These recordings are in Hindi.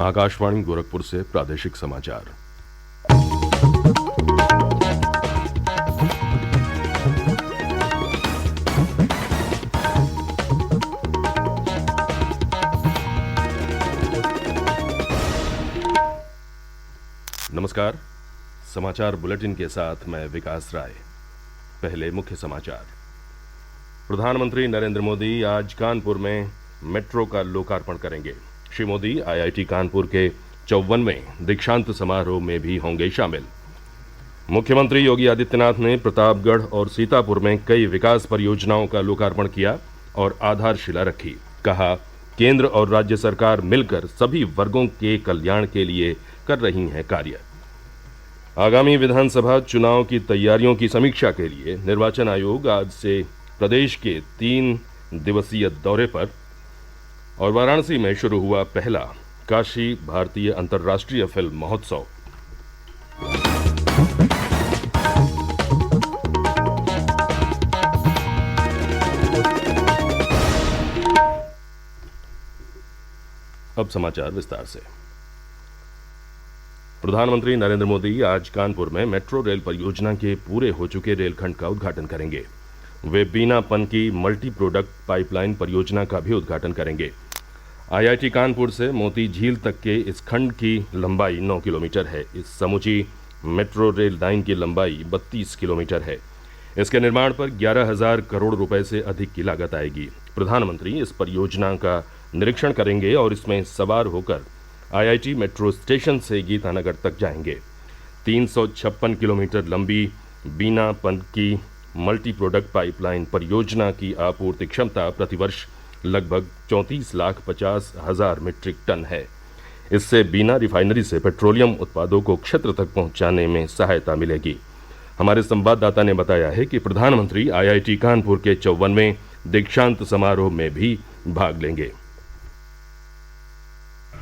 आकाशवाणी गोरखपुर से प्रादेशिक समाचार। नमस्कार, समाचार बुलेटिन के साथ मैं विकास राय। पहले मुख्य समाचार। प्रधानमंत्री नरेंद्र मोदी आज कानपुर में मेट्रो का लोकार्पण करेंगे। श्री मोदी आईआईटी कानपुर के 54वें दीक्षांत समारोह में भी होंगे शामिल। मुख्यमंत्री योगी आदित्यनाथ ने प्रतापगढ़ और सीतापुर में कई विकास परियोजनाओं का लोकार्पण किया और आधारशिला रखी। कहा, केंद्र और राज्य सरकार मिलकर सभी वर्गों के कल्याण के लिए कर रही हैं कार्य। आगामी विधानसभा चुनाव की तैयारियों की समीक्षा के लिए निर्वाचन आयोग आज से प्रदेश के 3 दिवसीय दौरे पर और वाराणसी में शुरू हुआ पहला काशी भारतीय अंतर्राष्ट्रीय फिल्म महोत्सव। अब समाचार विस्तार से। प्रधानमंत्री नरेंद्र मोदी आज कानपुर में मेट्रो रेल परियोजना के पूरे हो चुके रेलखंड का उद्घाटन करेंगे। वे बीना पनकी मल्टी प्रोडक्ट पाइपलाइन परियोजना का भी उद्घाटन करेंगे। आईआईटी कानपुर से मोती झील तक के इस खंड की लंबाई 9 किलोमीटर है। इस समूची मेट्रो रेल लाइन की लंबाई 32 किलोमीटर है। इसके निर्माण पर 11,000 करोड़ रुपए से अधिक की लागत आएगी। प्रधानमंत्री इस परियोजना का निरीक्षण करेंगे और इसमें सवार होकर आईआईटी मेट्रो स्टेशन से गीतानगर तक जाएंगे। 356 किलोमीटर लंबी बीना पनकी मल्टी प्रोडक्ट पाइपलाइन परियोजना की आपूर्ति क्षमता प्रतिवर्ष लगभग 34,50,000 मीट्रिक टन है। इससे बीना रिफाइनरी से पेट्रोलियम उत्पादों को क्षेत्र तक पहुंचाने में सहायता मिलेगी। हमारे संवाददाता ने बताया है कि प्रधानमंत्री आईआईटी कानपुर के 54वें दीक्षांत समारोह में भी भाग लेंगे।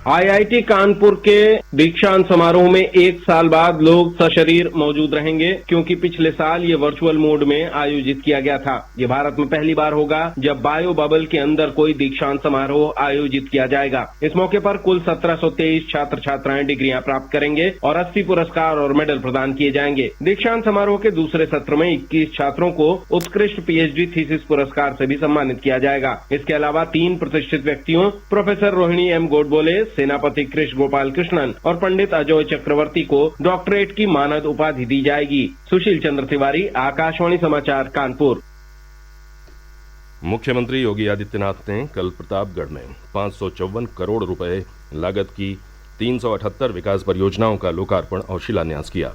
आईआईटी कानपुर के दीक्षांत समारोह में 1 साल बाद लोग सशरीर मौजूद रहेंगे, क्योंकि पिछले साल ये वर्चुअल मोड में आयोजित किया गया था। ये भारत में पहली बार होगा जब बायो बबल के अंदर कोई दीक्षांत समारोह आयोजित किया जाएगा। इस मौके पर कुल 1723 छात्र छात्राएं डिग्रियां प्राप्त करेंगे और 80 पुरस्कार और मेडल प्रदान किए जाएंगे। दीक्षांत समारोह के दूसरे सत्र में 21 छात्रों को उत्कृष्ट पीएचडी थीसिस पुरस्कार से भी सम्मानित किया जाएगा। इसके अलावा 3 प्रतिष्ठित व्यक्तियों प्रोफेसर रोहिणी एम गोडबोले, सेनापति कृष्ण गोपाल कृष्णन और पंडित अजय चक्रवर्ती को डॉक्टरेट की मानद उपाधि दी जाएगी। सुशील चंद्र तिवारी, आकाशवाणी समाचार, कानपुर। मुख्यमंत्री योगी आदित्यनाथ ने कल प्रतापगढ़ में 554 करोड़ रुपए लागत की 378 विकास परियोजनाओं का लोकार्पण और शिलान्यास किया।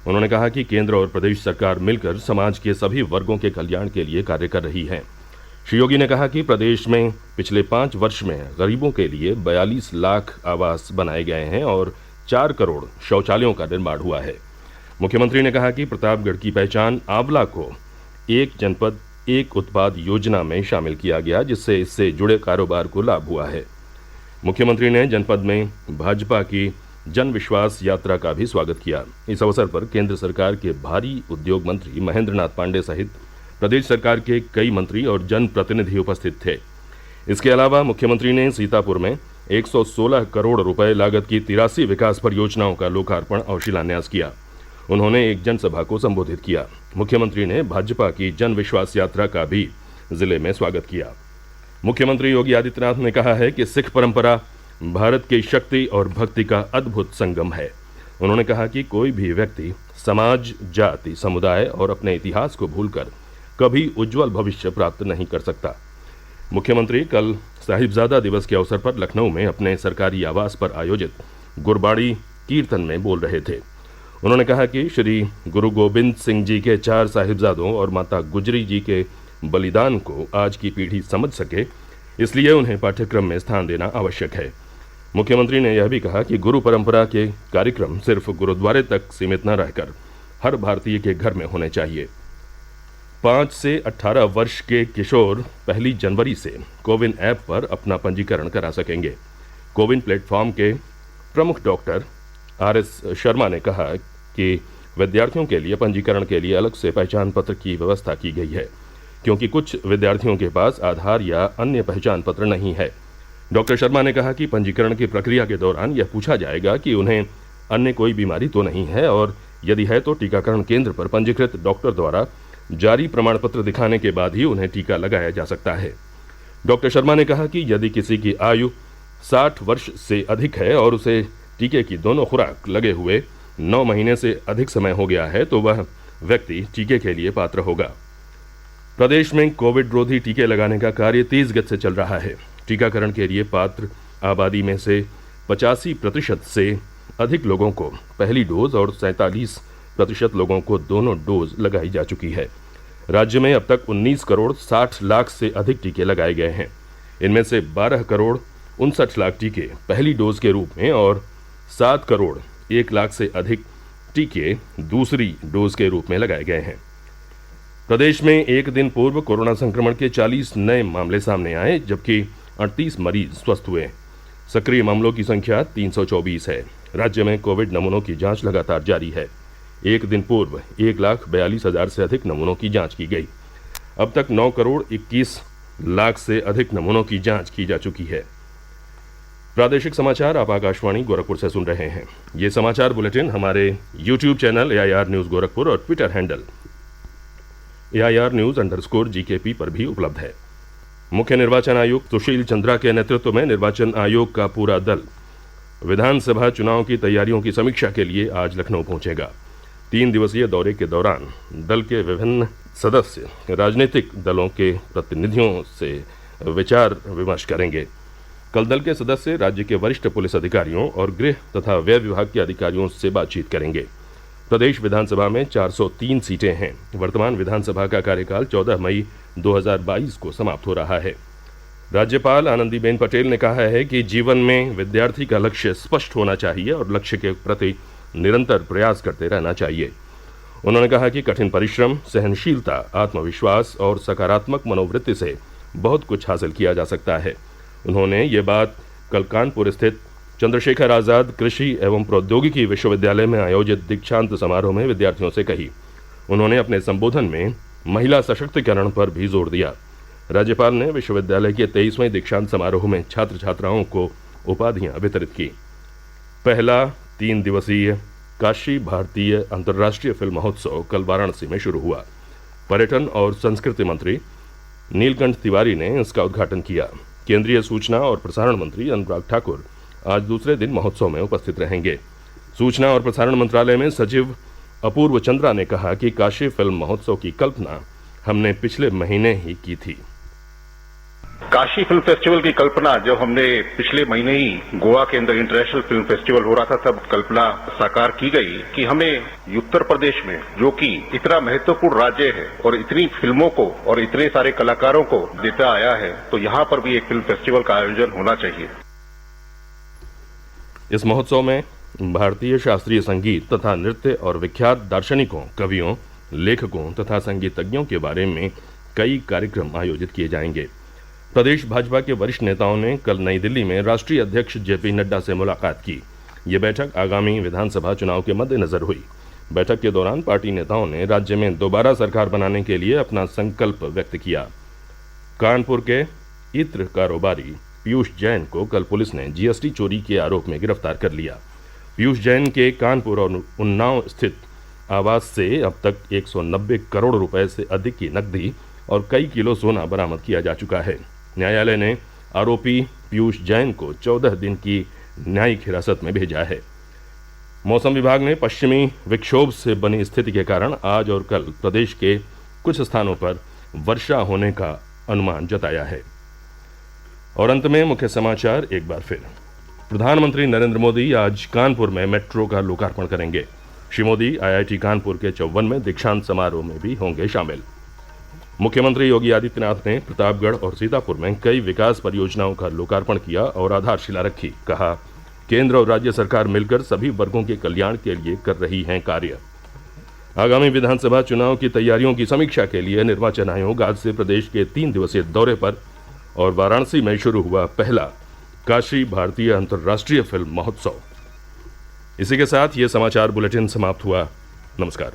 उन्होंने कहा कि केंद्र और प्रदेश सरकार मिलकर समाज के सभी वर्गों के कल्याण के लिए कार्य कर रही है। श्री योगी ने कहा कि प्रदेश में पिछले 5 वर्ष में गरीबों के लिए 42 लाख आवास बनाए गए हैं और 4 करोड़ शौचालयों का निर्माण हुआ है। मुख्यमंत्री ने कहा कि प्रतापगढ़ की पहचान आंवला को एक जनपद एक उत्पाद योजना में शामिल किया गया, जिससे इससे जुड़े कारोबार को लाभ हुआ है। मुख्यमंत्री ने जनपद में भाजपा की जन विश्वास यात्रा का भी स्वागत किया। इस अवसर पर केंद्र सरकार के भारी उद्योग मंत्री महेंद्र नाथ पांडे सहित प्रदेश सरकार के कई मंत्री और जनप्रतिनिधि उपस्थित थे। इसके अलावा मुख्यमंत्री ने सीतापुर में 116 करोड़ रुपए लागत की 83 विकास परियोजनाओं का लोकार्पण और शिलान्यास किया। उन्होंने एक जनसभा को संबोधित किया। मुख्यमंत्री ने भाजपा की जन विश्वास यात्रा का भी जिले में स्वागत किया। मुख्यमंत्री योगी आदित्यनाथ ने कहा है कि सिख परंपरा भारत की शक्ति और भक्ति का अद्भुत संगम है। उन्होंने कहा कि कोई भी व्यक्ति समाज, जाति, समुदाय और अपने इतिहास को भूलकर कभी उज्जवल भविष्य प्राप्त नहीं कर सकता। मुख्यमंत्री कल साहिबजादा दिवस के अवसर पर लखनऊ में अपने सरकारी आवास पर आयोजित गुरबाणी कीर्तन में बोल रहे थे। उन्होंने कहा कि श्री गुरु गोविंद सिंह जी के 4 साहिबजादों और माता गुजरी जी के बलिदान को आज की पीढ़ी समझ सके, इसलिए उन्हें पाठ्यक्रम में स्थान देना आवश्यक है। मुख्यमंत्री ने यह भी कहा कि गुरु परंपरा के कार्यक्रम सिर्फ गुरुद्वारे तक सीमित न रहकर हर भारतीय के घर में होने चाहिए। 5 से 18 वर्ष के किशोर 1 जनवरी से कोविन ऐप पर अपना पंजीकरण करा सकेंगे। कोविन प्लेटफॉर्म के प्रमुख डॉक्टर आर.एस. शर्मा ने कहा कि विद्यार्थियों के लिए पंजीकरण के लिए अलग से पहचान पत्र की व्यवस्था की गई है, क्योंकि कुछ विद्यार्थियों के पास आधार या अन्य पहचान पत्र नहीं है। डॉक्टर शर्मा ने कहा कि पंजीकरण की प्रक्रिया के दौरान यह पूछा जाएगा कि उन्हें अन्य कोई बीमारी तो नहीं है, और यदि है तो टीकाकरण केंद्र पर पंजीकृत डॉक्टर द्वारा जारी प्रमाण पत्र दिखाने के बाद ही उन्हें टीका लगाया जा सकता है। डॉक्टर शर्मा ने कहा कि यदि किसी की आयु 60 वर्ष से अधिक है और उसे टीके की दोनों खुराक लगे हुए 9 महीने से अधिक समय हो गया है तो वह व्यक्ति टीके के लिए पात्र होगा। प्रदेश में कोविड रोधी टीके लगाने का कार्य तेज गति से चल रहा है। टीकाकरण के लिए पात्र आबादी में से 85% से अधिक लोगों को पहली डोज और 47% लोगों को दोनों डोज लगाई जा चुकी है। राज्य में अब तक 19 करोड़ 60 लाख से अधिक टीके लगाए गए हैं। इनमें से 12 करोड़ 59 लाख टीके पहली डोज के रूप में और 7 करोड़ 1 लाख से अधिक टीके दूसरी डोज के रूप में लगाए गए हैं। प्रदेश में एक दिन पूर्व कोरोना संक्रमण के 40 नए मामले सामने आए, जबकि 38 मरीज स्वस्थ हुए। सक्रिय मामलों की संख्या 324 है। राज्य में कोविड नमूनों की जांच लगातार जारी है। एक दिन पूर्व 1,42,000 से अधिक नमूनों की जांच की गई। अब तक 9 करोड़ 21 लाख से अधिक नमूनों की जांच की जा चुकी है। प्रादेशिक समाचार आप आकाशवाणी गोरखपुर से सुन रहे हैं। ये समाचार बुलेटिन हमारे YouTube channel AIR news Gorakhpur और ट्विटर हैंडल AIR_GKP पर भी उपलब्ध है। मुख्य निर्वाचन आयुक्त सुशील चंद्रा के नेतृत्व में निर्वाचन आयोग का पूरा दल विधानसभा चुनाव की तैयारियों की समीक्षा के लिए आज लखनऊ पहुंचेगा। 3 दिवसीय दौरे के दौरान दल के विभिन्न सदस्य राजनीतिक दलों के प्रतिनिधियों से विचार विमर्श करेंगे। कल दल के सदस्य राज्य के वरिष्ठ पुलिस अधिकारियों और गृह तथा व्यय विभाग के अधिकारियों से बातचीत करेंगे। प्रदेश विधानसभा में 403 सीटें हैं। वर्तमान विधानसभा का कार्यकाल 14 मई 2022 को समाप्त हो रहा है। राज्यपाल आनंदीबेन पटेल ने कहा है कि जीवन में विद्यार्थी का लक्ष्य स्पष्ट होना चाहिए और लक्ष्य के प्रति निरंतर प्रयास करते रहना चाहिए। उन्होंने कहा कि कठिन परिश्रम, सहनशीलता, आत्मविश्वास और सकारात्मक मनोवृत्ति से बहुत कुछ हासिल किया जा सकता है। उन्होंने ये बात कल कानपुर स्थित चंद्रशेखर आजाद कृषि एवं प्रौद्योगिकी विश्वविद्यालय में आयोजित दीक्षांत समारोह में विद्यार्थियों से कही। उन्होंने अपने संबोधन में महिला सशक्तिकरण पर भी जोर दिया। राज्यपाल ने विश्वविद्यालय के 23वें दीक्षांत समारोह में छात्र छात्राओं को उपाधियां वितरित की। पहला 3 दिवसीय काशी भारतीय अंतर्राष्ट्रीय फिल्म महोत्सव कल वाराणसी में शुरू हुआ। पर्यटन और संस्कृति मंत्री नीलकंठ तिवारी ने इसका उद्घाटन किया। केंद्रीय सूचना और प्रसारण मंत्री अनुराग ठाकुर आज दूसरे दिन महोत्सव में उपस्थित रहेंगे। सूचना और प्रसारण मंत्रालय में सचिव अपूर्व चंद्रा ने कहा कि काशी फिल्म महोत्सव की कल्पना हमने पिछले महीने ही की थी। काशी फिल्म फेस्टिवल की कल्पना जब हमने पिछले महीने ही गोवा के अंदर इंटरनेशनल फिल्म फेस्टिवल हो रहा था, तब कल्पना साकार की गई कि हमें उत्तर प्रदेश में, जो कि इतना महत्वपूर्ण राज्य है और इतनी फिल्मों को और इतने सारे कलाकारों को देता आया है, तो यहाँ पर भी एक फिल्म फेस्टिवल का आयोजन होना चाहिए। इस महोत्सव में भारतीय शास्त्रीय संगीत तथा नृत्य और विख्यात दार्शनिकों, कवियों, लेखकों तथा संगीतज्ञों के बारे में कई कार्यक्रम आयोजित किए जाएंगे। प्रदेश भाजपा के वरिष्ठ नेताओं ने कल नई दिल्ली में राष्ट्रीय अध्यक्ष जेपी नड्डा से मुलाकात की। ये बैठक आगामी विधानसभा चुनाव के मद्देनजर हुई। बैठक के दौरान पार्टी नेताओं ने राज्य में दोबारा सरकार बनाने के लिए अपना संकल्प व्यक्त किया। कानपुर के इत्र कारोबारी पीयूष जैन को कल पुलिस ने जीएसटी चोरी के आरोप में गिरफ्तार कर लिया। पीयूष जैन के कानपुर और उन्नाव स्थित आवास से अब तक 190 करोड़ रुपए से अधिक की नकदी और कई किलो सोना बरामद किया जा चुका है। न्यायालय ने आरोपी पीयूष जैन को 14 दिन की न्यायिक हिरासत में भेजा है। मौसम विभाग ने पश्चिमी विक्षोभ से बनी स्थिति के कारण आज और कल प्रदेश के कुछ स्थानों पर वर्षा होने का अनुमान जताया है। और अंत में मुख्य समाचार एक बार फिर। प्रधानमंत्री नरेंद्र मोदी आज कानपुर में मेट्रो का लोकार्पण करेंगे। श्री मोदी IIT कानपुर के 54वें दीक्षांत समारोह में भी होंगे शामिल। मुख्यमंत्री योगी आदित्यनाथ ने प्रतापगढ़ और सीतापुर में कई विकास परियोजनाओं का लोकार्पण किया और आधारशिला रखी। कहा, केंद्र और राज्य सरकार मिलकर सभी वर्गों के कल्याण के लिए कर रही हैं कार्य। आगामी विधानसभा चुनाव की तैयारियों की समीक्षा के लिए निर्वाचन आयोग आज से प्रदेश के 3 दिवसीय दौरे पर और वाराणसी में शुरू हुआ पहला काशी भारतीय अंतर्राष्ट्रीय फिल्म महोत्सव। इसी के साथ ये समाचार बुलेटिन समाप्त हुआ। नमस्कार।